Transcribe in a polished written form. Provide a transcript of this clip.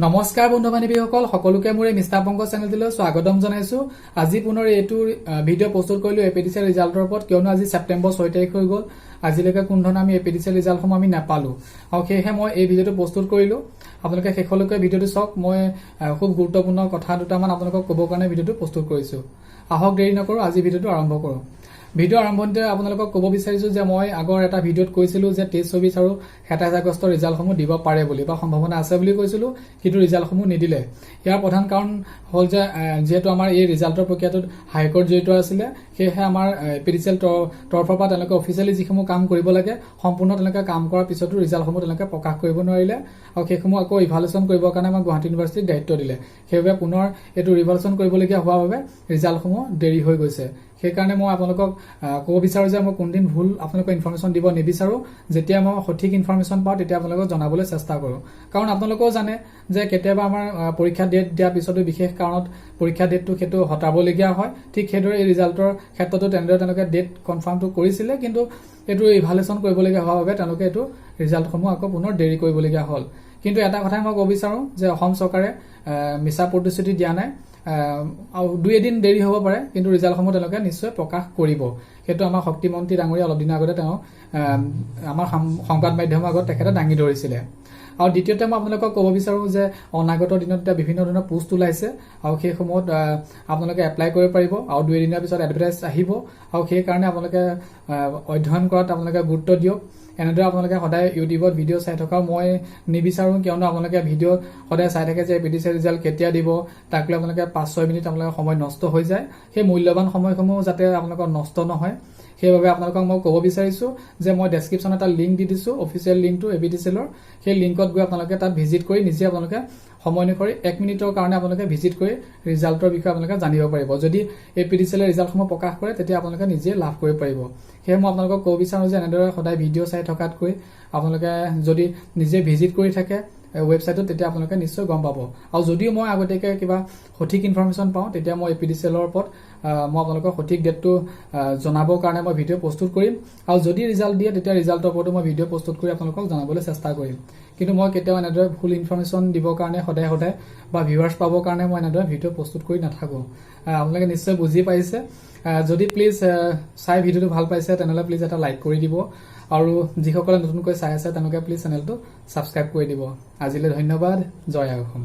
নমস্কাৰ বন্ধু বান্ধৱীসকল সকলোকে মোৰ এই মিষ্টাৰ পংকজ চেনেলটোলৈ স্বাগতম জনাইছো। আজি পুনৰ এইটো ভিডিঅ' প্ৰস্তুত কৰিলো এপিডিসি ৰিজাল্টৰ ওপৰত, কিয়নো আজি সেপ্টেম্বৰ 6 তাৰিখ হৈ গ'ল। আজিলৈকে কোনো ধৰণৰ আমি এপিডিসি ৰিজাল্টসমূহ আমি নাপালো, আৰু সেয়েহে মই এই ভিডিঅ'টো প্ৰস্তুত কৰিলো। আপোনালোকে শেষলৈকে ভিডিঅ'টো চাওক। মই খুব গুৰুত্বপূৰ্ণ কথা দুটামান আপোনালোকক ক'বৰ কাৰণে ভিডিঅ'টো প্ৰস্তুত কৰিছো। আহক দেৰি নকৰো, আজি ভিডিঅ'টো আৰম্ভ কৰো। ভিডিঅ' আৰম্ভণিতে আপোনালোকক ক'ব বিচাৰিছো যে মই আগৰ এটা ভিডিঅ'ত কৈছিলো যে 23-24 আৰু 27 আগষ্টৰ ৰিজাল্টসমূহ দিব পাৰে বুলি বা সম্ভাৱনা আছে বুলি কৈছিলো, কিন্তু ৰিজাল্টসমূহ নিদিলে। ইয়াৰ প্ৰধান কাৰণ হ'ল যে যেহেতু আমাৰ এই ৰিজাল্টৰ প্ৰক্ৰিয়াটোত হাইকোৰ্ট জড়িত আছিলে, সেয়েহে আমাৰ এপিডিচিএল তৰফৰ পৰা তেওঁলোকে অফিচিয়েলি যিসমূহ কাম কৰিব লাগে সম্পূৰ্ণ তেওঁলোকে কাম কৰাৰ পিছতো ৰিজাল্টসমূহ তেওঁলোকে প্ৰকাশ কৰিব নোৱাৰিলে, আৰু সেইসমূহ আকৌ ইভালুৱেশ্যন কৰিবৰ কাৰণে আমাক গুৱাহাটী ইউনিভাৰ্চিটিক দায়িত্ব দিলে। সেইবাবে পুনৰ এইটো ৰিভালুৱেশ্যন কৰিবলগীয়া হোৱাৰ বাবে ৰিজাল্টসমূহ দেৰি হৈ গৈছে। সেইকাৰণে মই আপোনালোকক ক'ব বিচাৰো যে মই কোনদিন ভুল আপোনালোকক ইনফৰমেশ্যন দিব নিবিচাৰো। যেতিয়া মই সঠিক ইনফৰমেশ্যন পাওঁ তেতিয়া আপোনালোকক জনাবলৈ চেষ্টা কৰো, কাৰণ আপোনালোকেও জানে যে কেতিয়াবা আমাৰ পৰীক্ষা ডেট দিয়াৰ পিছতো বিশেষ কাৰণত পৰীক্ষা ডেটটো সেইটো হটাবলগীয়া হয়। ঠিক সেইদৰে এই ৰিজাল্টৰ ক্ষেত্ৰতো তেনেদৰে তেওঁলোকে ডেট কনফাৰ্মটো কৰিছিলে, কিন্তু এইটো ইভালুৱেশ্যন কৰিবলগীয়া হোৱাৰ বাবে তেওঁলোকে এইটো ৰিজাল্টসমূহ আকৌ পুনৰ দেৰি কৰিবলগীয়া হ'ল। কিন্তু এটা কথাই মই ক'ব বিচাৰো যে অসম চৰকাৰে মিছা প্ৰতিশ্ৰুতি দিয়া নাই, আৰু 2-এদিন দেৰি হ'ব পাৰে, কিন্তু ৰিজাল্টসমূহ তেওঁলোকে নিশ্চয় প্ৰকাশ কৰিব। সেইটো আমাৰ শক্তিমন্ত্ৰী ডাঙৰীয়া অলপ দিনৰ আগতে তেওঁ আমাৰ সংবাদ মাধ্যমৰ আগত তেখেতে দাঙি ধৰিছিলে। আৰু দ্বিতীয়তে মই আপোনালোকক ক'ব বিচাৰো যে অনাগত দিনত এতিয়া বিভিন্ন ধৰণৰ পোষ্ট ওলাইছে, আৰু সেইসমূহত আপোনালোকে এপ্লাই কৰিব পাৰিব, আৰু 2-এদিনৰ পিছত এডভাৰটাইজ আহিব, আৰু সেইকাৰণে আপোনালোকে অধ্যয়ন কৰাত আপোনালোকে গুৰুত্ব দিয়ক। এনেদৰে আপোনালোকে সদায় ইউটিউবত ভিডিঅ' চাই থকা মই নিবিচাৰো, কিয়নো আপোনালোকে ভিডিঅ' সদায় চাই থাকে যে এপিডিসি ৰিজাল্ট কেতিয়া দিব, তাক লৈ আপোনালোকে 5-6 মিনিট আপোনালোকৰ সময় নষ্ট হৈ যায়। সেই মূল্যৱান সময়সমূহ যাতে আপোনালোকৰ নষ্ট নহয়, সেইবাবে আপোনালোকক মই ক'ব বিচাৰিছো যে মই ডেছক্ৰিপশ্যনত এটা লিংক দি দিছো, অফিচিয়েল লিংকটো এপিডিচিএলৰ। সেই লিংকত গৈ আপোনালোকে তাত ভিজিট কৰি নিজে আপোনালোকে সময় অনুসৰি 1 মিনিটৰ কাৰণে আপোনালোকে ভিজিট কৰি ৰিজাল্টৰ বিষয়ে আপোনালোকে জানিব পাৰিব। যদি এপিডিচিএলৰ ৰিজাল্টসমূহ প্ৰকাশ কৰে তেতিয়া আপোনালোকে নিজে লাভ কৰিব পাৰিব। সেয়ে মই আপোনালোকক ক'ব বিচাৰো যে এনেদৰে সদায় ভিডিঅ' চাই থকাতকৈ আপোনালোকে যদি নিজে ভিজিট কৰি থাকে ৱেবছাইটত, তেতিয়া আপোনালোকে নিশ্চয় গম পাব। আৰু যদিও মই আগতীয়াকৈ কিবা সঠিক ইনফৰমেশ্যন পাওঁ, তেতিয়া মই এপিডিচিএলৰ ওপৰত মই আপোনালোকক সঠিক ডেটটো জনাবৰ কাৰণে মই ভিডিঅ' প্ৰস্তুত কৰিম, আৰু যদি ৰিজাল্ট দিয়ে তেতিয়া ৰিজাল্টৰ ওপৰতো মই ভিডিঅ' প্ৰস্তুত কৰি আপোনালোকক জনাবলৈ চেষ্টা কৰিম। কিন্তু মই কেতিয়াও এনেদৰে ভুল ইনফৰমেশ্যন দিবৰ কাৰণে সদায় বা ভিউৱাৰ্ছ পাবৰ কাৰণে মই এনেদৰে ভিডিঅ' প্ৰস্তুত কৰি নাথাকো। আপোনালোকে নিশ্চয় বুজি পাইছে। যদি প্লিজ চাই ভিডিঅ'টো ভাল পাইছে তেনেহ'লে প্লিজ এটা লাইক কৰি দিব, আৰু যিসকলে নতুনকৈ চাই আছে তেওঁলোকে প্লিজ চেনেলটো ছাবস্ক্ৰাইব কৰি দিব। আজিলৈ ধন্যবাদ। জয় অসম।